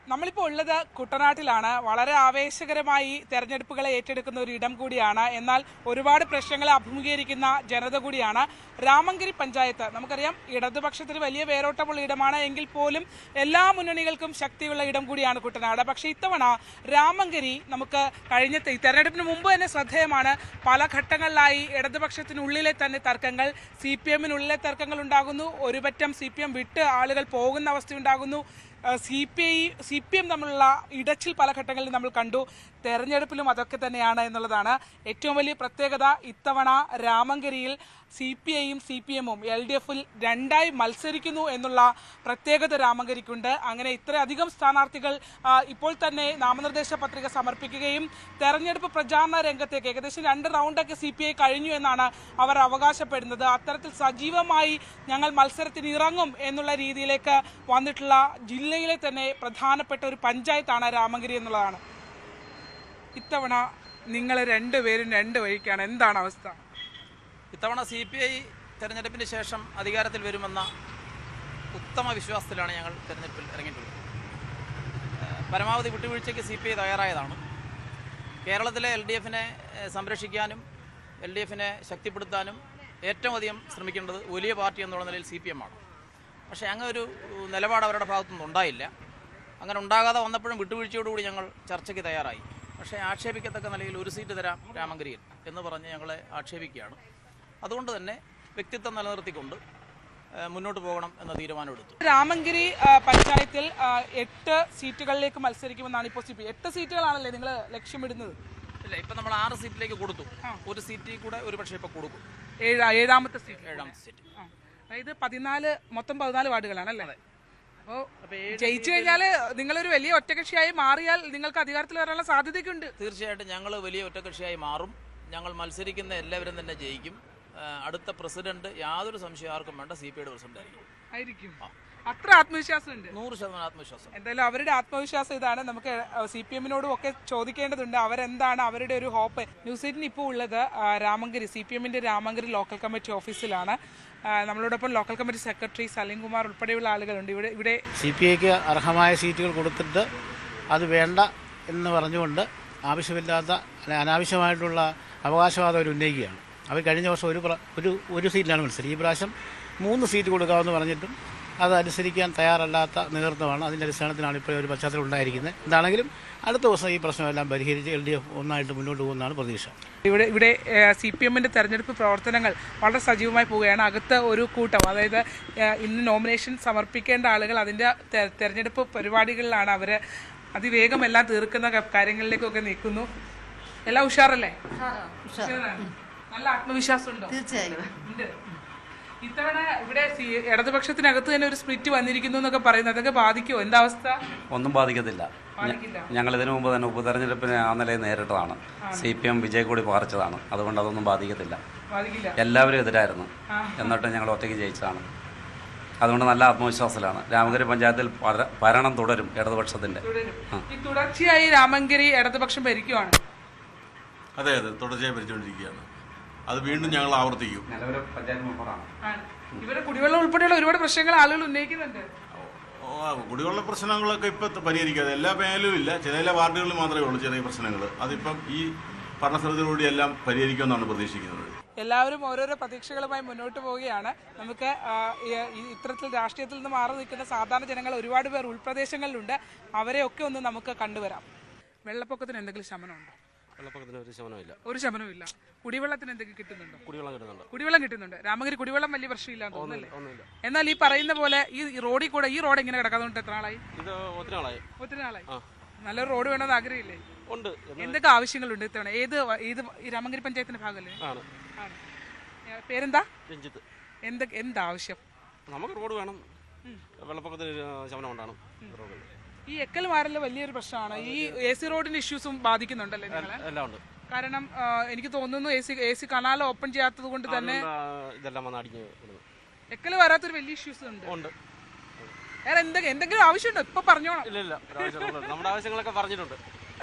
നമ്മളിപ്പോൾ ഉള്ളത് കുട്ടനാട്ടിലാണ്. വളരെ ആവേശകരമായി തെരഞ്ഞെടുപ്പുകളെ ഏറ്റെടുക്കുന്ന ഒരു ഇടം കൂടിയാണ്. എന്നാൽ ഒരുപാട് പ്രശ്നങ്ങളെ അഭിമുഖീകരിക്കുന്ന ജനത കൂടിയാണ്. രാമങ്കരി പഞ്ചായത്ത് നമുക്കറിയാം ഇടതുപക്ഷത്തിന് വലിയ വേരോട്ടമുള്ള ഇടമാണ്. എങ്കിൽ പോലും എല്ലാ മുന്നണികൾക്കും ശക്തിയുള്ള ഇടം കൂടിയാണ് കുട്ടനാട്. പക്ഷേ ഇത്തവണ രാമങ്കരി നമുക്ക് കഴിഞ്ഞ തെരഞ്ഞെടുപ്പിന് മുമ്പ് തന്നെ ശ്രദ്ധേയമാണ്. പല ഘട്ടങ്ങളിലായി ഇടതുപക്ഷത്തിനുള്ളിലെ തന്നെ തർക്കങ്ങൾ, CPM-നുള്ളിലെ തർക്കങ്ങൾ ഉണ്ടാകുന്നു. ഒരുപറ്റം CPM വിട്ട് ആളുകൾ പോകുന്ന അവസ്ഥയുണ്ടാകുന്നു. CPM തമ്മിലുള്ള ഇടച്ചിൽ പല ഘട്ടങ്ങളിൽ നമ്മൾ കണ്ടു. തെരഞ്ഞെടുപ്പിലും അതൊക്കെ തന്നെയാണ് എന്നുള്ളതാണ് ഏറ്റവും വലിയ പ്രത്യേകത. ഇത്തവണ രാമങ്കരിയിൽ CPI-യും CPM-ഉം LDF-ൽ രണ്ടായി മത്സരിക്കുന്നു എന്നുള്ള പ്രത്യേകത രാമങ്കരിക്കുണ്ട്. അങ്ങനെ ഇത്രയധികം സ്ഥാനാർത്ഥികൾ ഇപ്പോൾ തന്നെ നാമനിർദ്ദേശ പത്രിക സമർപ്പിക്കുകയും തെരഞ്ഞെടുപ്പ് പ്രചാരണ രംഗത്തേക്ക് ഏകദേശം 2 റൗണ്ടൊക്കെ CPI കഴിഞ്ഞു എന്നാണ് അവർ അവകാശപ്പെടുന്നത്. അത്തരത്തിൽ സജീവമായി ഞങ്ങൾ മത്സരത്തിന് ഇറങ്ങും എന്നുള്ള രീതിയിലേക്ക് വന്നിട്ടുള്ള ജില്ലയിലെ തന്നെ പ്രധാനപ്പെട്ട ഒരു പഞ്ചായത്താണ് രാമങ്കരി എന്നുള്ളതാണ്. ഇത്തവണ നിങ്ങൾ രണ്ടുപേരും രണ്ട് വഴിക്കാണ്. എന്താണ് അവസ്ഥ? ഇത്തവണ CPI തെരഞ്ഞെടുപ്പിന് ശേഷം അധികാരത്തിൽ വരുമെന്ന ഉത്തമ വിശ്വാസത്തിലാണ് ഞങ്ങൾ തെരഞ്ഞെടുപ്പിൽ ഇറങ്ങിയിട്ടുള്ളത്. പരമാവധി വിട്ടുവീഴ്ചയ്ക്ക് CPI തയ്യാറായതാണ്. കേരളത്തിലെ LDF-നെ സംരക്ഷിക്കാനും LDF-നെ ശക്തിപ്പെടുത്താനും ഏറ്റവും അധികം ശ്രമിക്കേണ്ടത് വലിയ പാർട്ടി എന്നുള്ള നിലയിൽ CPM-ആണ്. പക്ഷേ അങ്ങനെ ഒരു നിലപാട് അവരുടെ ഭാഗത്തുനിന്ന് ഉണ്ടായില്ല. അങ്ങനെ ഉണ്ടാകാതെ വന്നപ്പോഴും വിട്ടുവീഴ്ചയോടുകൂടി ഞങ്ങൾ ചർച്ചയ്ക്ക് തയ്യാറായി. പക്ഷേ ആക്ഷേപിക്കത്തക്ക നിലയിൽ ഒരു സീറ്റ് തരാം രാമങ്കരിയിൽ എന്ന് പറഞ്ഞ് ഞങ്ങളെ ആക്ഷേപിക്കുകയാണ്. അതുകൊണ്ട് തന്നെ വ്യക്തിത്വം നിലനിർത്തിക്കൊണ്ട് മുന്നോട്ട് പോകണം എന്ന തീരുമാനമെടുത്തു. രാമങ്കരി പഞ്ചായത്തിൽ 8 സീറ്റുകളിലേക്ക് മത്സരിക്കുമെന്നാണ് ഇപ്പോൾ CPI. 8 സീറ്റുകളാണല്ലേ നിങ്ങൾ ലക്ഷ്യമിടുന്നത്? ഇല്ല, ഇപ്പം നമ്മൾ 6 സീറ്റിലേക്ക് കൊടുത്തു. ഒരു സീറ്റിൽ കൂടെ ഒരു പക്ഷേ ഇപ്പോൾ കൊടുക്കും. ഏഴാമത്തെ സീറ്റ്. അതായത് മൊത്തം 14 വാർഡുകളാണല്ലേ? അപ്പോൾ ജയിച്ചു കഴിഞ്ഞാൽ നിങ്ങളൊരു വലിയ ഒറ്റകക്ഷിയായി മാറിയാൽ നിങ്ങൾക്ക് അധികാരത്തിൽ വരാനുള്ള സാധ്യതയൊക്കെയുണ്ട്. തീർച്ചയായിട്ടും ഞങ്ങൾ വലിയ ഒറ്റകക്ഷിയായി മാറും. ഞങ്ങൾ മത്സരിക്കുന്ന എല്ലാവരും തന്നെ ജയിക്കും. അടുത്ത പ്രസിഡന്റ് യാതൊരു സംശയം ആർക്കും വേണ്ട, CPI-യുടെ പ്രസിഡന്റ് ആയിരിക്കും. അത്ര ആത്മവിശ്വാസമുണ്ട്. 100% ആത്മവിശ്വാസം. എന്തായാലും അവരുടെ ആത്മവിശ്വാസം ഇതാണ്. നമുക്ക് CPM-നോടും ഒക്കെ ചോദിക്കേണ്ടതുണ്ട് അവരെന്താണ് അവരുടെ ഒരു ഹോപ്പ്. ന്യൂസ് 8 ഇപ്പോൾ ഉള്ളത് രാമങ്കരി CPM-ന്റെ രാമങ്കരി ലോക്കൽ കമ്മിറ്റി ഓഫീസിലാണ്. നമ്മളോടൊപ്പം local committee secretary Saleem Kumar ഉൾപ്പെടെയുള്ള ആളുകളുണ്ട്. ഇവിടെ CPI-ക്ക് അർഹമായ സീറ്റുകൾ കൊടുത്തിട്ട് അത് വേണ്ട എന്ന് പറഞ്ഞുകൊണ്ട് ആവശ്യമില്ലാത്ത അനാവശ്യമായിട്ടുള്ള അവകാശവാദം അവർ ഉന്നയിക്കുകയാണ്. അവർ കഴിഞ്ഞ വർഷം ഒരു സീറ്റിലാണ് മത്സരം. ഈ പ്രാവശ്യം 3 സീറ്റ് കൊടുക്കാമെന്ന് പറഞ്ഞിട്ടും അത് അനുസരിക്കാൻ തയ്യാറല്ലാത്ത നേതൃത്വമാണ്. അതിൻ്റെ അടിസ്ഥാനത്തിലാണ് ഇപ്പോൾ ഒരു പശ്ചാത്തലം ഉണ്ടായിരിക്കുന്നത്. എന്താണെങ്കിലും അടുത്ത ദിവസം ഈ പ്രശ്നമെല്ലാം പരിഹരിച്ച് LDF ഒന്നായിട്ട് മുന്നോട്ട് പോകുന്നതാണ് പ്രതീക്ഷ. ഇവിടെ CPM-ന്റെ തെരഞ്ഞെടുപ്പ് പ്രവർത്തനങ്ങൾ വളരെ സജീവമായി പോവുകയാണ്. അകത്ത് ഒരു കൂട്ടം, അതായത് ഇന്ന് നോമിനേഷൻ സമർപ്പിക്കേണ്ട ആളുകൾ അതിൻ്റെ തെരഞ്ഞെടുപ്പ് പരിപാടികളിലാണ്. അവർ അതിവേഗം എല്ലാം തീർക്കുന്ന കാര്യങ്ങളിലേക്കൊക്കെ നീക്കുന്നു. എല്ലാം ഉഷാറല്ലേ? നല്ല ആത്മവിശ്വാസമുണ്ടോ? തീർച്ചയായും. ഇത്തവണ ഇവിടെ ഇടതുപക്ഷത്തിനകത്ത് തന്നെ ഒരു സ്പ്ലിറ്റ് വന്നിരിക്കുന്നു എന്നൊക്കെ പറയുന്നത്, അതൊക്കെ ബാധിക്കുമോ? എന്താ അവസ്ഥ? ഒന്നും ബാധിക്കത്തില്ല. ഞങ്ങൾ ഇതിനു മുമ്പ് തന്നെ ഉപതെരഞ്ഞെടുപ്പിന് ആ നിലയിൽ നേരിട്ടതാണ്. CPM വിജയക്കൂടി പാറിച്ചതാണ്. അതുകൊണ്ട് അതൊന്നും ബാധിക്കത്തില്ല. എല്ലാവരും എതിരായിരുന്നു, എന്നിട്ട് ഞങ്ങൾ ഒറ്റയ്ക്ക് ജയിച്ചതാണ്. അതുകൊണ്ട് നല്ല ആത്മവിശ്വാസത്തിലാണ്. രാമങ്കരി പഞ്ചായത്തിൽ ഭരണം തുടരും ഇടതുപക്ഷത്തിന്റെ. തുടർച്ചയായി രാമങ്കരി ഇടതുപക്ഷം ഭരിക്കുവാണ്. അതെ, തുടർച്ചയായി ഭരിച്ചുകൊണ്ടിരിക്കുകയാണ്. അത് വീണ്ടും ഞങ്ങൾ ആവർത്തിക്കും. ഇവരുടെ കുടിവെള്ളം ഉൾപ്പെടെയുള്ള ഒരുപാട് പ്രശ്നങ്ങൾ ആളുകൾ ഉന്നയിക്കുന്നുണ്ട്. കുടിവെള്ള പ്രശ്നങ്ങളൊക്കെ ഇപ്പം പരിഹരിക്കാതെ എല്ലാ മേഖലയിലും ഇല്ല, ചില വാർഡുകളിൽ മാത്രമേ ഉള്ളൂ ചെറിയ പ്രശ്നങ്ങൾ. അതിപ്പം ഈ ഭരണസമിതിയിലൂടെ എല്ലാം പരിഹരിക്കുമെന്നാണ് പ്രതീക്ഷിക്കുന്നത്. എല്ലാവരും ഓരോരോ പ്രതീക്ഷകളുമായി മുന്നോട്ട് പോവുകയാണ്. നമുക്ക് ഇത്തരത്തിൽ രാഷ്ട്രീയത്തിൽ നിന്ന് മാറി നിൽക്കുന്ന സാധാരണ ജനങ്ങൾ ഒരുപാട് പേർ ഉൾപ്രദേശങ്ങളിലുണ്ട്. അവരെയൊക്കെ ഒന്ന് നമുക്ക് കണ്ടുവരാം. വെള്ളപ്പൊക്കത്തിന് എന്തെങ്കിലും ശമനമുണ്ടോ? വെള്ളപ്പൊക്കത്തിന് ഒരു ശമനമില്ല. ഒരു ശമനമില്ല. കുടിവെള്ളത്തിന് എന്തെങ്കിലും കിട്ടുന്നുണ്ടോ? കുടിവെള്ളം കിട്ടുന്നുണ്ട്. രാമങ്കരി കുടിവെള്ളം വലിയ പ്രശ്നമില്ലാന്ന് തോന്നുന്നില്ല. എന്നാൽ ഈ പറയുന്ന പോലെ ഈ റോഡ് ഇങ്ങനെ കിടക്കാതുകൊണ്ട് എത്ര നാളായി? ഇത് ഒത്തിരി നാളായി. നല്ലൊരു റോഡ് വേണമെന്ന് ആഗ്രഹമില്ലേ? ഉണ്ട്. എന്തൊക്കെ ആവശ്യങ്ങളുണ്ട് ഇത്തവണ? ഏത് രാമങ്കരി പഞ്ചായത്തിന്റെ ഭാഗമല്ലേ? പേരെന്താ? രഞ്ജിത്ത്. എന്താവശ്യം? നമുക്ക് റോഡ് വേണം. വെള്ളപ്പൊക്കത്തിന് ശമനം ഉണ്ടാകണം. ഈ എക്കൽമാരിൽ വലിയൊരു പ്രശ്നമാണ്. ഈ AC റോഡിന്റെ ഇഷ്യൂസും ബാധിക്കുന്നുണ്ടല്ലേ നിങ്ങളെ? എല്ലാം ഉണ്ട്. കാരണം എനിക്ക് തോന്നുന്നു AC കനാൽ ഓപ്പൺ ചെയ്യാത്തത് കൊണ്ട് തന്നെ ഇതെല്ലാം വന്ന് അടിഞ്ഞ് എക്കൽ വരാത്തൊരു വലിയ ഇഷ്യൂസ് ഉണ്ട്. വേറെ എന്തെങ്കിലും ആവശ്യമുണ്ടോ? ഇപ്പൊ പറഞ്ഞോളാം. ഇല്ല, നമ്മുടെ ആവശ്യങ്ങളൊക്കെ പറഞ്ഞിട്ടുണ്ട്.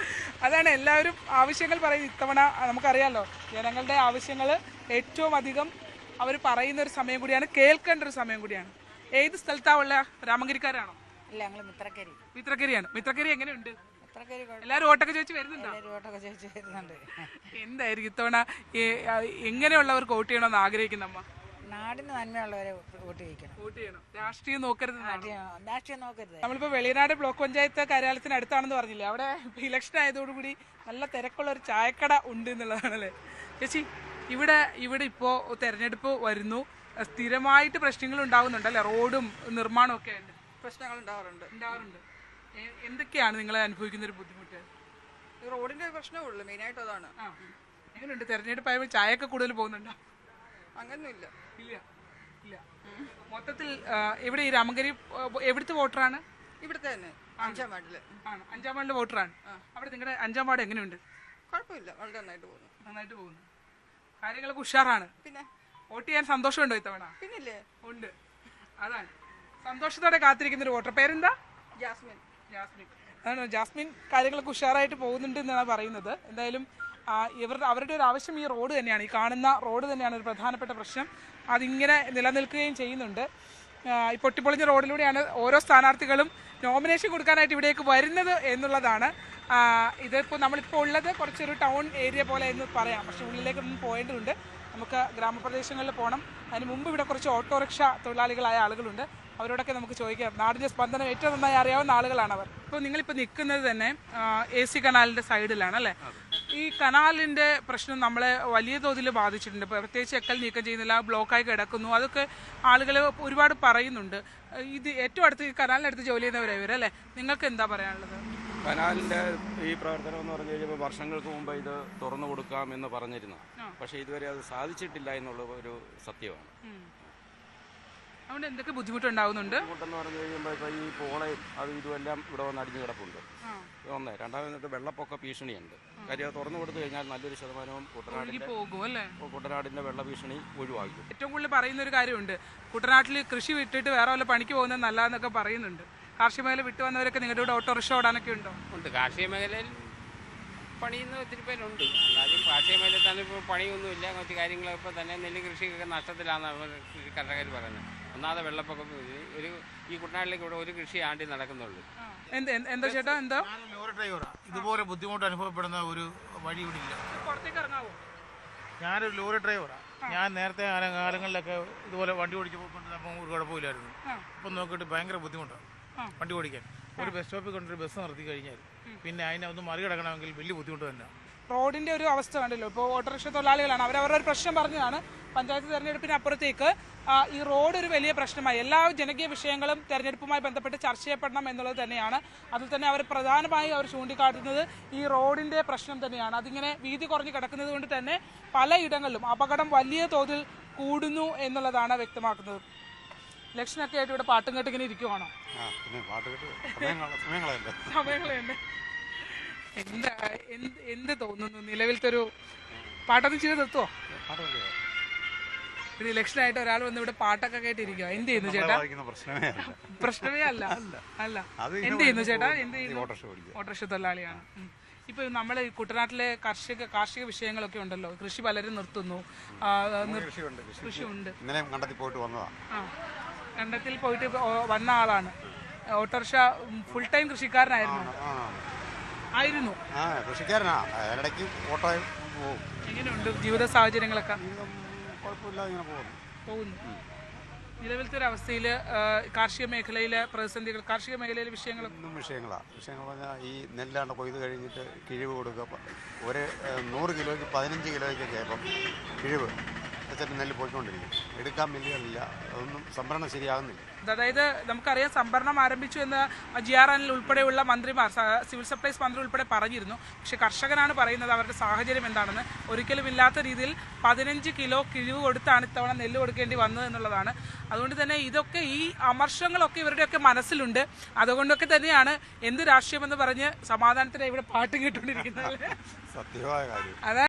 അതാണ് എല്ലാവരും ആവശ്യങ്ങൾ പറയുന്നത്. ഇത്തവണ നമുക്കറിയാലോ, ജനങ്ങളുടെ ആവശ്യങ്ങൾ ഏറ്റവും അധികം അവർ പറയുന്ന ഒരു സമയം കൂടിയാണ്, കേൾക്കേണ്ട ഒരു സമയം കൂടിയാണ്. ഏത് സ്ഥലത്താവുള്ള? രാമങ്കരിക്കാരാണോ? ഇല്ല, ഞങ്ങൾ മിത്രക്കരി. മിത്രക്കരിയാണ്. മിത്രക്കരി എങ്ങനെയുണ്ട്? മിത്രക്കരി എല്ലാവരും വോട്ടൊക്കെ ചോദിച്ച് വരുന്നുണ്ടോ? വോട്ടൊക്കെ ചോദിച്ചു വരുന്നുണ്ട്. എന്തായിരിക്കും ഇത്തവണ എങ്ങനെയുള്ളവർക്ക് വോട്ട് ചെയ്യണമെന്ന് ആഗ്രഹിക്കുന്ന അമ്മ? നാടിന് നന്മയുള്ളവരെ വോട്ട് ചെയ്യിക്കണം. വോട്ട് ചെയ്യണം, രാഷ്ട്രീയം നോക്കരുത്. രാഷ്ട്രീയം നോക്കരുത്. നമ്മളിപ്പോൾ വെളിയനാട് ബ്ലോക്ക് പഞ്ചായത്ത് കാര്യാലയത്തിന് അടുത്താണെന്ന് പറഞ്ഞില്ലേ, അവിടെ ഇലക്ഷൻ ആയതോടുകൂടി നല്ല തിരക്കുള്ള ഒരു ചായക്കട ഉണ്ട് എന്നുള്ളതാണല്ലേ ചേച്ചി? ഇവിടെ ഇപ്പോൾ തെരഞ്ഞെടുപ്പ് വരുന്നു, സ്ഥിരമായിട്ട് പ്രശ്നങ്ങൾ ഉണ്ടാകുന്നുണ്ടല്ലേ? റോഡും നിർമ്മാണവും ഒക്കെ ഉണ്ട്. പ്രശ്നങ്ങൾ ഉണ്ടാവാറുണ്ട്. എന്തൊക്കെയാണ് നിങ്ങൾ അനുഭവിക്കുന്ന ഒരു ബുദ്ധിമുട്ട്? റോഡിന്റെ പ്രശ്നമേ ഉള്ളൂ, മെയിനായിട്ട് അതാണ്. എങ്ങനെയുണ്ട് തെരഞ്ഞെടുപ്പ് ആയപ്പോൾ ചായയൊക്കെ കൂടുതൽ പോകുന്നുണ്ടോ? അങ്ങനെയൊന്നുമില്ല. ഇല്ല ഇല്ല. മൊത്തത്തിൽ ഇവിടെ ഈ രാമങ്കരി എവിടുത്തെ വോട്ടറാണ്? ഇവിടുത്തെ തന്നെ 5ാം വാർഡില് ആണ്. 5ാം വാർഡിലെ വോട്ടറാണ്. അവിടെ നിങ്ങളുടെ 5ാം വാർഡ് എങ്ങനെയുണ്ട്? കുഴപ്പമില്ല, വളരെ നന്നായിട്ട് പോകുന്നു. കാര്യങ്ങളൊക്കെ ഉഷാറാണ്. പിന്നെ വോട്ട് ചെയ്യാൻ സന്തോഷമുണ്ടോ ഇത്തവണ? പിന്നില്ലേ, ഉണ്ട്. അതാണ് സന്തോഷത്തോടെ കാത്തിരിക്കുന്ന ഒരു വോട്ടർ. പേരെന്താ? ജാസ്മിൻ. അതാണ് ജാസ്മിൻ. കാര്യങ്ങളൊക്കെ ഉഷാറായിട്ട് പോകുന്നുണ്ട് എന്നാണ് പറയുന്നത്. എന്തായാലും അവരുടെ ഒരു ആവശ്യം ഈ റോഡ് തന്നെയാണ്. ഈ കാണുന്ന റോഡ് തന്നെയാണ് ഒരു പ്രധാനപ്പെട്ട പ്രശ്നം. അതിങ്ങനെ നിലനിൽക്കുകയും ചെയ്യുന്നുണ്ട്. ഈ പൊട്ടിപ്പൊളിഞ്ഞ റോഡിലൂടെയാണ് ഓരോ സ്ഥാനാർത്ഥികളും നോമിനേഷൻ കൊടുക്കാനായിട്ട് ഇവിടേക്ക് വരുന്നത് എന്നുള്ളതാണ്. ഇതിപ്പോൾ നമ്മളിപ്പോൾ ഉള്ളത് കുറച്ചൊരു ടൗൺ ഏരിയ പോലെ എന്ന് പറയാം. പക്ഷേ ഉള്ളിലേക്കൊന്നും പോയേണ്ടതുണ്ട്. നമുക്ക് ഗ്രാമപ്രദേശങ്ങളിൽ പോകണം. അതിന് മുമ്പ് ഇവിടെ കുറച്ച് ഓട്ടോറിക്ഷ തൊഴിലാളികളായ ആളുകളുണ്ട്. അവരോടൊക്കെ നമുക്ക് ചോദിക്കാം. നാടിൻ്റെ സ്പന്ദനം ഏറ്റവും നന്നായി അറിയാവുന്ന ആളുകളാണ് അവർ. ഇപ്പോൾ നിങ്ങളിപ്പോൾ നിൽക്കുന്നത് തന്നെ AC കനാലിൻ്റെ സൈഡിലാണ് അല്ലേ? ഈ കനാലിൻ്റെ പ്രശ്നം നമ്മളെ വലിയ തോതിൽ ബാധിച്ചിട്ടുണ്ട്. പ്രത്യേകിച്ച് എക്കൽ നീക്കം ചെയ്യുന്നില്ല, ബ്ലോക്കായി കിടക്കുന്നു. അതൊക്കെ ആളുകൾ ഒരുപാട് പറയുന്നുണ്ട്. ഇത് ഏറ്റവും അടുത്ത് ഈ കനാലിനടുത്ത് ജോലി ചെയ്യുന്നവരാണ് ഇവരല്ലേ? നിങ്ങൾക്ക് എന്താ പറയാനുള്ളത്? കനാലിൻ്റെ ഈ പ്രവർത്തനം എന്ന് പറഞ്ഞു കഴിഞ്ഞപ്പോൾ വർഷങ്ങൾക്ക് മുമ്പ് ഇത് തുറന്നു കൊടുക്കാമെന്ന് പറഞ്ഞിരുന്നു. പക്ഷേ ഇതുവരെ അത് സാധിച്ചിട്ടില്ല എന്നുള്ള ഒരു സത്യമാണ്. അതുകൊണ്ട് എന്തൊക്കെ ബുദ്ധിമുട്ടുണ്ടാകുന്നുണ്ട്? ബുദ്ധിമുട്ടെന്ന് പറഞ്ഞു കഴിയുമ്പോൾ ഇപ്പോൾ ഈ പോളയും അതും ഇതുമെല്ലാം ഇവിടെ വന്ന് അടിഞ്ഞു കിടപ്പുണ്ട്. ഒന്ന് രണ്ടാമത് വെള്ളപ്പൊക്ക ഭീഷണിയുണ്ട്. കാര്യം അത് തുറന്നു കൊടുത്തു കഴിഞ്ഞാൽ നല്ലൊരു ശതമാനവും കുട്ടനാടിൻ്റെ വെള്ള ഭീഷണി ഒഴിവാക്കും. ഏറ്റവും കൂടുതൽ പറയുന്ന ഒരു കാര്യമുണ്ട്, കുട്ടനാട്ടിൽ കൃഷി വിട്ടിട്ട് വേറെ വല്ല പണിക്ക് പോകുന്നത് നല്ലതെന്നൊക്കെ പറയുന്നുണ്ട്. കാർഷിക മേഖല വിട്ടു വന്നവരൊക്കെ നിങ്ങളുടെ ഇവിടെ ഓട്ടോറിക്ഷ ഓടാനൊക്കെ ഉണ്ടോ? ഉണ്ട്. കാർഷിക മേഖലയിൽ പണിയുന്ന ഒത്തിരി പേരുണ്ട്. എന്നാലും കാർഷിക മേഖലയിൽ തന്നെ ഇപ്പോൾ പണിയൊന്നുമില്ല. മറ്റു കാര്യങ്ങളൊക്കെ തന്നെ നെല്ല് കൃഷിയൊക്കെ നഷ്ടത്തിലാണ് കർഷകർ പറയുന്നത്. ഒന്നാമത് വെള്ളപ്പൊക്കം ഈ കുട്ടനാട്ടിലേക്ക് ഇവിടെ ഒരു കൃഷി ആണ്ടി നടക്കുന്നുള്ളൂ. എന്താ ചേട്ടാ? എന്താ? ലോറി ഡ്രൈവറാണ്. ഇതുപോലെ ബുദ്ധിമുട്ട് അനുഭവപ്പെടുന്ന ഒരു വഴി ഇവിടെ ഇല്ല. പുറത്തേക്ക് ഇറങ്ങാവോ? ഞാനൊരു ലോറി ഡ്രൈവറാണ്. ഞാൻ നേരത്തെ കാലങ്ങളിലൊക്കെ ഇതുപോലെ വണ്ടി ഓടിച്ച് പോയിക്കൊണ്ടിരുന്നപ്പോൾ ഒരു കുഴപ്പമില്ലായിരുന്നു. ഇപ്പം നോക്കിയിട്ട് ഭയങ്കര ബുദ്ധിമുട്ടാണ് വണ്ടി ഓടിക്കാൻ. ഒരു ബസ് സ്റ്റോപ്പിൽ കൊണ്ടൊരു ബസ് നിർത്തി കഴിഞ്ഞാൽ പിന്നെ അതിനെ ഒന്ന് മറികടക്കണമെങ്കിൽ വലിയ ബുദ്ധിമുട്ട് തന്നെയാണ്. റോഡിൻ്റെ ഒരു അവസ്ഥ കണ്ടല്ലോ. ഇപ്പോൾ ഓട്ടോറിക്ഷ തൊഴിലാളികളാണ്, അവരവരുടെ ഒരു പ്രശ്നം പറഞ്ഞതാണ്. പഞ്ചായത്ത് തെരഞ്ഞെടുപ്പിന് അപ്പുറത്തേക്ക് ഈ റോഡ് ഒരു വലിയ പ്രശ്നമായി. എല്ലാ ജനകീയ വിഷയങ്ങളും തെരഞ്ഞെടുപ്പുമായി ബന്ധപ്പെട്ട് ചർച്ച ചെയ്യപ്പെടണം എന്നുള്ളത് തന്നെയാണ്. അതിൽ തന്നെ അവർ പ്രധാനമായി അവർ ചൂണ്ടിക്കാട്ടുന്നത് ഈ റോഡിൻ്റെ പ്രശ്നം തന്നെയാണ്. അതിങ്ങനെ വീതി കുറഞ്ഞ് കിടക്കുന്നത് കൊണ്ട് തന്നെ പലയിടങ്ങളിലും അപകടം വലിയ തോതിൽ കൂടുന്നു എന്നുള്ളതാണ് വ്യക്തമാക്കുന്നത്. ഇലക്ഷനൊക്കെ ആയിട്ട് ഇവിടെ പാട്ടും കേട്ട് ഇങ്ങനെ ഇരിക്കുവാണോ? സമയങ്ങളുണ്ട്. എന്ത് തോന്നുന്നു നിലവിലത്തെ ഒരു പാട്ടൊന്നും ചെയ്ത് നിർത്തുവോ? ഒരു ഇലക്ഷനായിട്ട് ഒരാൾ വന്ന് ഇവിടെ പാട്ടൊക്കെ കേട്ടിരിക്കുക. എന്ത് ചെയ്യുന്നു ചേട്ടാ? പ്രശ്നമേ അല്ല. എന്ത് ചെയ്യുന്നു ചേട്ടാ? എന്ത് ചെയ്യുന്നു? ഓട്ടോറിക്ഷ തൊഴിലാളിയാണ്. ഇപ്പൊ നമ്മൾ കുട്ടനാട്ടിലെ കാർഷിക വിഷയങ്ങളൊക്കെ ഉണ്ടല്ലോ. കൃഷി പലരും നിർത്തുന്നു. കൃഷിയുണ്ട്. കണ്ടത്തിൽ പോയിട്ട് വന്ന ആളാണ്. ഓട്ടോറിക്ഷ ഫുൾ ടൈം കൃഷിക്കാരനായിരുന്നു. എങ്ങനെയുണ്ട് ജീവിത സാഹചര്യങ്ങളൊക്കെ? പോകുന്നു. നിലവിലത്തെ ഒരു അവസ്ഥയിൽ കാർഷിക മേഖലയിലെ പ്രതിസന്ധികൾ, കാർഷിക മേഖലയിലെ വിഷയങ്ങൾ പറഞ്ഞാൽ ഈ നെല്ലാണ് കൊയ്ത് കഴിഞ്ഞിട്ട് കിഴിവ് കൊടുക്കുക. ഒരു 100 കിലോയ്ക്ക് 15 കിലോയ്ക്കൊക്കെ ഇപ്പം കിഴിവ് വെച്ചിട്ട് നെല്ല് പോയിക്കൊണ്ടിരിക്കും. എടുക്കാൻ മില്ലുകളില്ല. അതൊന്നും സംഭരണം ശരിയാകുന്നില്ല. അതായത് നമുക്കറിയാം സംഭരണം ആരംഭിച്ചു എന്ന് GR ഉൾപ്പെടെയുള്ള മന്ത്രിമാർ, സിവിൽ സപ്ലൈസ് മന്ത്രി ഉൾപ്പെടെ പറഞ്ഞിരുന്നു. പക്ഷെ കർഷകനാണ് പറയുന്നത് അവരുടെ സാഹചര്യം എന്താണെന്ന്. ഒരിക്കലും ഇല്ലാത്ത രീതിയിൽ 15 കിലോ കിഴിവ് കൊടുത്താണ് ഇത്തവണ നെല്ല് കൊടുക്കേണ്ടി വന്നത് എന്നുള്ളതാണ്. അതുകൊണ്ട് തന്നെ ഇതൊക്കെ ഈ അമർഷങ്ങളൊക്കെ ഇവരുടെയൊക്കെ മനസ്സിലുണ്ട്. അതുകൊണ്ടൊക്കെ തന്നെയാണ് എന്ത് രാഷ്ട്രീയമെന്ന് പറഞ്ഞ് സമാധാനത്തിന് ഇവിടെ പാട്ട് കേട്ടുകൊണ്ടിരിക്കുന്നത്. സത്യമായ കാര്യം.